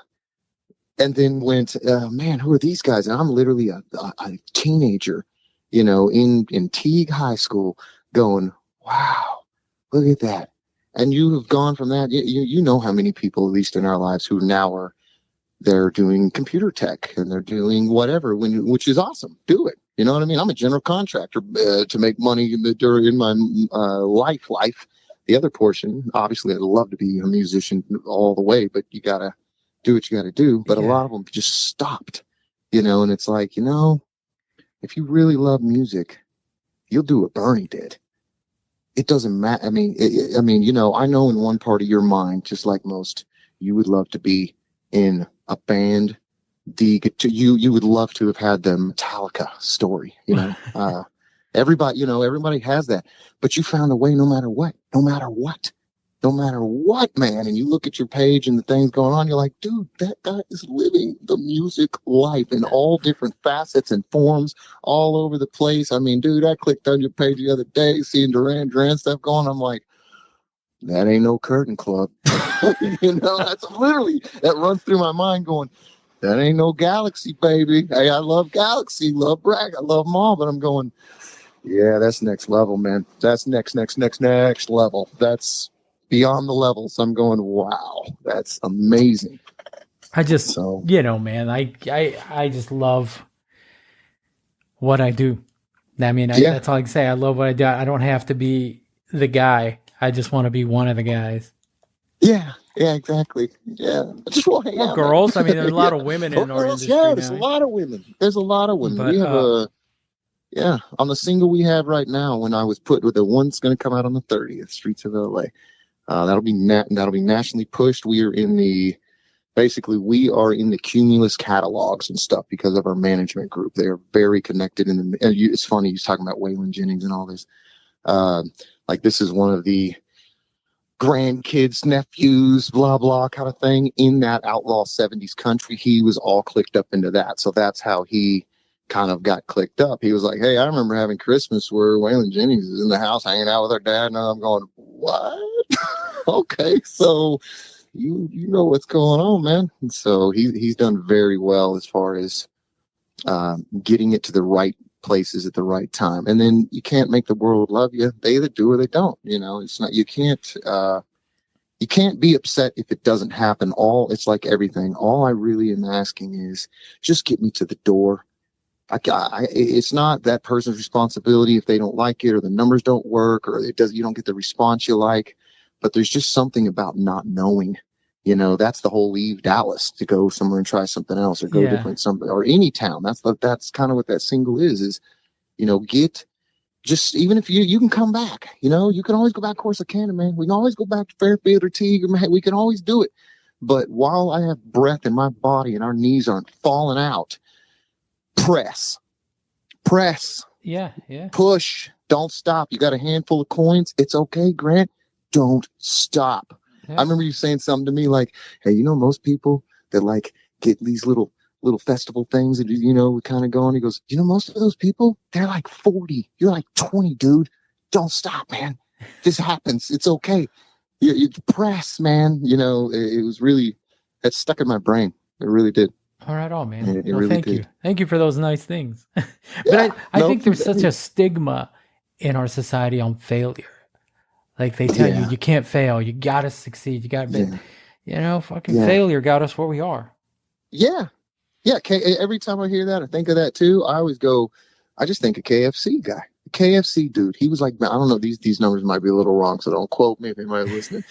then went, man, who are these guys? And I'm literally a teenager, you know, in Teague High School, going, wow, look at that. And you have gone from that. You know how many people, at least in our lives, who now they're doing computer tech and they're doing whatever, which is awesome. Do it. You know what I mean? I'm a general contractor to make money in my life. The other portion, obviously, I'd love to be a musician all the way, but you got to do what you got to do. But a lot of them just stopped, you know, and it's like, you know, if you really love music, you'll do what Bernie did. It doesn't matter. I mean, you know, I know in one part of your mind, just like most, you would love to be in a band. You would love to have had the Metallica story, you know. Everybody has that, but you found a way no matter what, man. And you look at your page and the things going on, you're like, dude, that guy is living the music life in all different facets and forms all over the place. I mean, dude, I clicked on your page the other day, seeing Duran stuff going. I'm like, that ain't no Curtain Club. You know, that's literally, that runs through my mind going, that ain't no Galaxy, baby. Hey, I love Galaxy, love Bragg, I love them all, but I'm going, yeah, that's next level, man. That's next level. That's beyond the levels. I'm going, wow, that's amazing. I just, you know, man, I just love what I do. I mean, that's all I can say. I love what I do. I don't have to be the guy. I just want to be one of the guys. Yeah, exactly. Yeah. Or girls. I mean, there's a lot of women in our industry. Yeah, there's a lot of women. But, we have on the single we have right now, when I was put with the one that's going to come out on the 30th, Streets of LA. That'll be nationally pushed. We are in the Cumulus catalogs and stuff because of our management group. They are very connected. It's funny, he's talking about Waylon Jennings and all this. Like this is one of the grandkids, nephews, blah, blah kind of thing in that outlaw 70s country. He was all clicked up into that. So that's how he kind of got clicked up. He was like, hey, I remember having Christmas where Waylon Jennings is in the house hanging out with our dad. And I'm going, what? Okay. So you know what's going on, man. And so he's done very well as far as getting it to the right places at the right time. And then you can't make the world love you. They either do or they don't. You know, it's not, you can't be upset if it doesn't happen. It's like everything. All I really am asking is just get me to the door. It's not that person's responsibility if they don't like it or the numbers don't work or you don't get the response you like. But there's just something about not knowing That's the whole leave Dallas to go somewhere and try something else or go different something or any town. That's kind of what that single is, get just, even if you can come back, you can always go back to Corsicana, man. We can always go back to Fairfield or Teague. We can always do it. But while I have breath in my body and our knees aren't falling out, press, push, don't stop. You got a handful of coins. It's okay, Grant. Don't stop. Yeah. I remember you saying something to me like, hey, most people that like get these little festival things that, we kind of go on. He goes, most of those people, they're like 40. You're like 20, dude. Don't stop, man. This happens. It's okay. You press, man. It was really, that stuck in my brain. It really did. All right, man. It really thank did. you. Thank you for those nice things. But I think there's such a stigma in our society on failure. Like they tell you can't fail. You got to succeed. You got to, failure got us where we are. Yeah. Yeah. Every time I hear that, I think of that too. I just think of KFC guy. KFC dude. He was like, I don't know, these numbers might be a little wrong, so don't quote me if anybody's listening.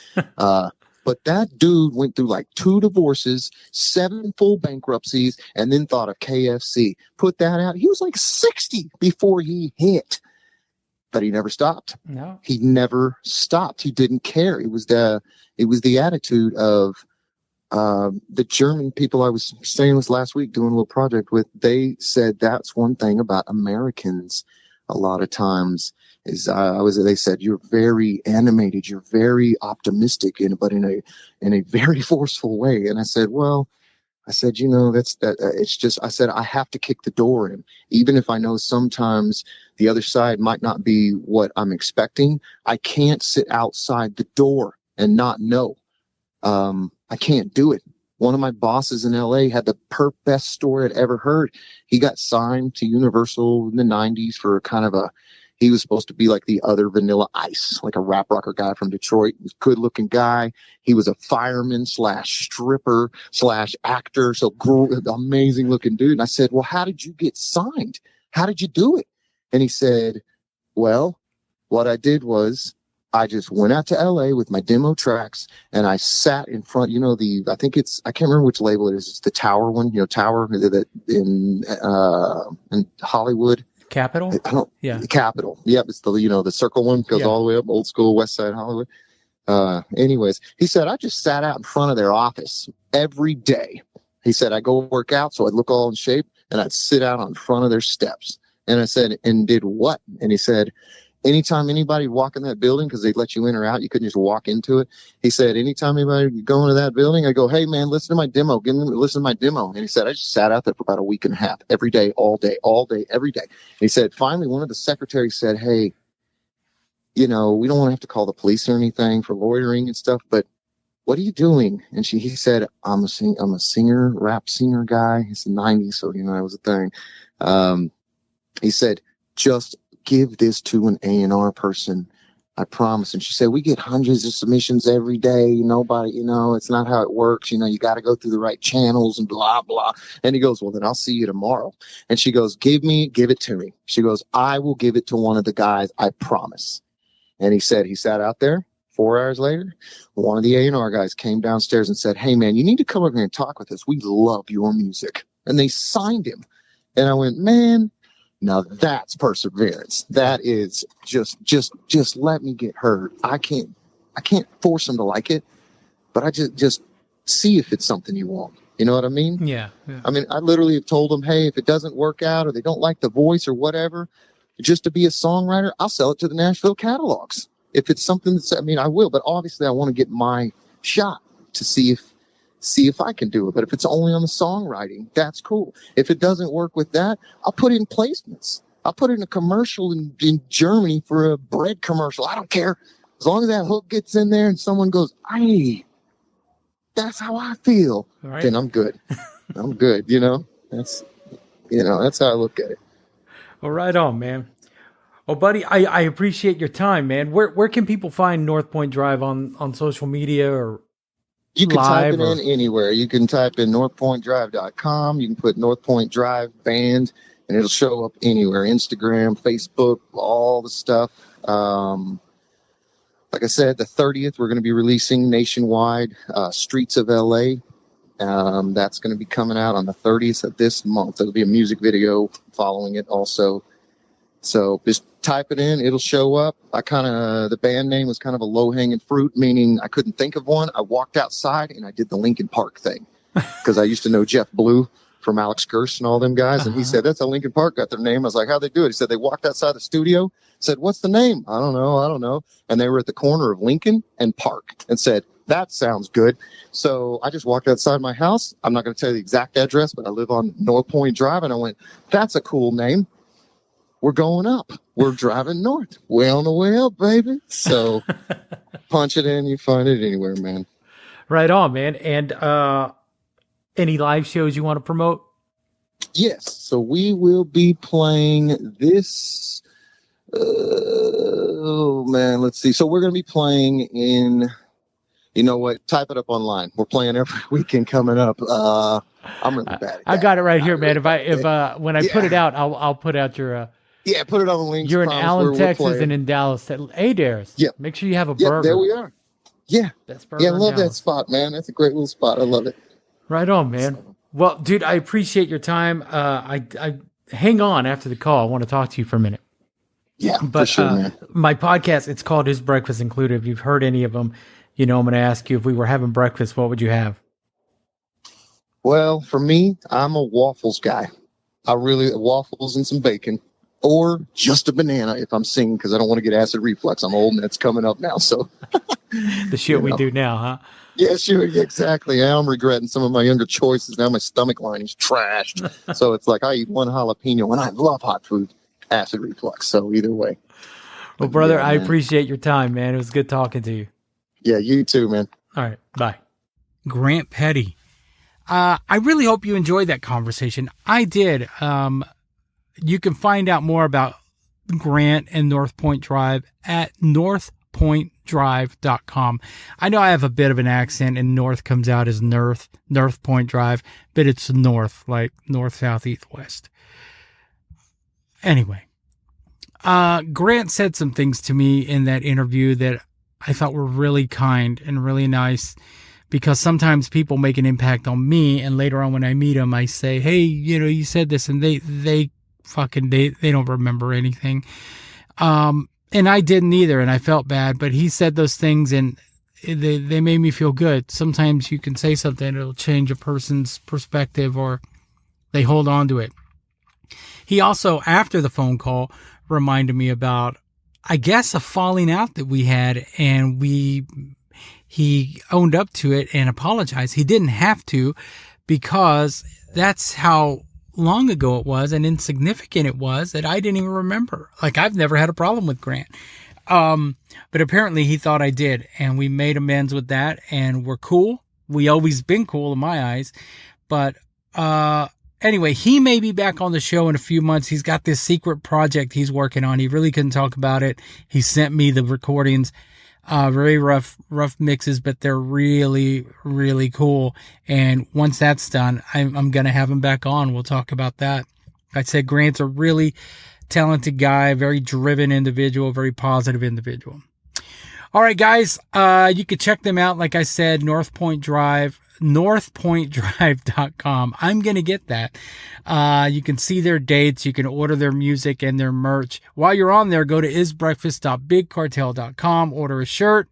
But that dude went through like 2 divorces, 7 full bankruptcies, and then thought of KFC. Put that out. He was like 60 before he hit. But he never stopped. No. He never stopped. He didn't care. It was the attitude of the German people I was saying this last week, doing a little project with. They said that's one thing about Americans a lot of times is they said you're very animated, you're very optimistic, but in a very forceful way. And I said, it's just, I said, I have to kick the door in, even if I know sometimes the other side might not be what I'm expecting. I can't sit outside the door and not know. I can't do it. One of my bosses in LA had the best story I'd ever heard. He got signed to Universal in the 90s for he was supposed to be like the other Vanilla Ice, like a rap rocker guy from Detroit. He was a good looking guy. He was a fireman / stripper / actor. So amazing looking dude. And I said, well, how did you get signed? How did you do it? And he said, well, what I did was I just went out to LA with my demo tracks and I sat in front, I can't remember which label it is. It's the Tower one, Tower in Hollywood. Capitol? Capitol. Yep. It's the circle one goes all the way up, old school West Side Hollywood. Anyways, he said, I just sat out in front of their office every day. He said, I go work out so I'd look all in shape and I'd sit out on front of their steps. And I said, and did what? And he said, anytime anybody walk in that building, because they'd let you in or out, you couldn't just walk into it. He said, anytime anybody go into that building, I go, hey, man, listen to my demo. Listen to my demo. And he said, I just sat out there for about a week and a half, every day, all day, every day. And he said, finally, one of the secretaries said, hey, we don't want to have to call the police or anything for loitering and stuff, but what are you doing? And he said, I'm a singer, rap singer guy. It's the 90s, so, that was a thing. He said, just give this to an A&R person, I promise. And she said, we get hundreds of submissions every day. Nobody, it's not how it works. You got to go through the right channels and blah, blah. And he goes, well, then I'll see you tomorrow. And she goes, give it to me. She goes, I will give it to one of the guys, I promise. And he said, he sat out there. 4 hours later, one of the A&R guys came downstairs and said, hey, man, you need to come over here and talk with us. We love your music. And they signed him. And I went, man, now that's perseverance. That is just let me get heard. I can't force them to like it, but I just see if it's something you want. You know what I mean? Yeah. I mean, I literally have told them, hey, if it doesn't work out or they don't like the voice or whatever, just to be a songwriter, I'll sell it to the Nashville catalogs. If it's something I will, but obviously I want to get my shot to see if I can do it. But if it's only on the songwriting, that's cool. If it doesn't work with that, I'll put in placements. I'll put in a commercial in Germany for a bread commercial. I don't care. As long as that hook gets in there and someone goes, hey, that's how I feel, right, then I'm good. I'm good. That's how I look at it. Well, right on, man. Well, buddy, I appreciate your time, man. Where can people find North Point Drive on social media or you can type it in anywhere. You can type in northpointdrive.com. You can put North Point Drive Band, and it'll show up anywhere. Instagram, Facebook, all the stuff. like I said, the 30th, we're going to be releasing nationwide, Streets of LA. That's going to be coming out on the 30th of this month. There'll be a music video following it also. So just type it in, it'll show up. The band name was kind of a low-hanging fruit, meaning I couldn't think of one. I walked outside and I did the Linkin Park thing because I used to know Jeff Blue from Alex Gerst and all them guys. And he said, that's how Linkin Park got their name. I was like, how'd they do it? He said, they walked outside the studio, said, what's the name? I don't know. And they were at the corner of Lincoln and Park and said, that sounds good. So I just walked outside my house. I'm not going to tell you the exact address, but I live on North Point Drive. And I went, that's a cool name. We're going up. We're driving north. Way on the way up, baby. So punch it in. You find it anywhere, man. Right on, man. And any live shows you want to promote? Yes. So we will be playing this. Let's see. So we're going to be playing in, you know what? Type it up online. We're playing every weekend coming up. I'm really bad at that. I got it right here, man. When I put it out, I'll put out your. Put it on the link. You're in Allen, Texas, and in Dallas. Adair's. Yeah. Make sure you have a burger. There we are. Yeah. Best burger I love Dallas. that spot, man. That's a great little spot. I love it. Right on, man. Well, dude, I appreciate your time. I hang on after the call. I want to talk to you for a minute. Yeah, but for sure, man. My podcast, it's called Is Breakfast Included? If you've heard any of them, I'm going to ask you, if we were having breakfast, what would you have? Well, for me, I'm a waffles guy. Waffles and some bacon, or just a banana if I'm singing, because I don't want to get acid reflux. I'm old and that's coming up now. So the shit we do now, huh? Yeah, sure. Exactly. Now I'm regretting some of my younger choices. Now my stomach lining's trashed. So it's like I eat one jalapeno and I love hot food. Acid reflux. So either way. Well, brother, I appreciate your time, man. It was good talking to you. Yeah, you too, man. All right. Bye. Grant Petty. I really hope you enjoyed that conversation. I did. You can find out more about Grant and North Point Drive at northpointdrive.com. I know I have a bit of an accent and north comes out as North Point Drive, but it's north, like north, south, east, west. Anyway, Grant said some things to me in that interview that I thought were really kind and really nice, because sometimes people make an impact on me, and later on when I meet them, I say, hey, you said this, and they don't remember anything. And I didn't either, and I felt bad, but he said those things and they made me feel good. Sometimes you can say something, it'll change a person's perspective, or they hold on to it. He also, after the phone call, reminded me about, I guess, a falling out that we had, and he owned up to it and apologized. He didn't have to, because that's how long ago it was and insignificant it was that I didn't even remember. Like, I've never had a problem with Grant. But apparently he thought I did, and we made amends with that, and we're cool. We always been cool in my eyes. But, anyway, he may be back on the show in a few months. He's got this secret project he's working on. He really couldn't talk about it. He sent me the recordings, very rough mixes, but they're really, really cool. And once that's done, I'm going to have him back on. We'll talk about that. I said Grant's a really talented guy, very driven individual, very positive individual. All right, guys, you can check them out. Like I said, northpointdrive.com. I'm going to get that. You can see their dates. You can order their music and their merch. While you're on there, go to isbreakfast.bigcartel.com, order a shirt,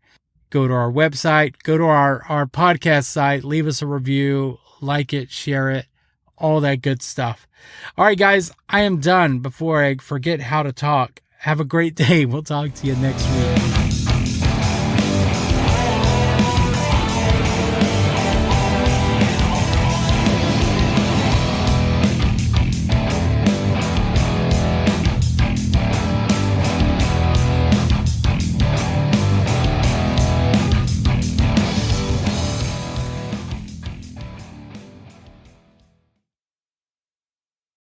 go to our website, go to our podcast site, leave us a review, like it, share it, all that good stuff. All right, guys, I am done before I forget how to talk. Have a great day. We'll talk to you next week.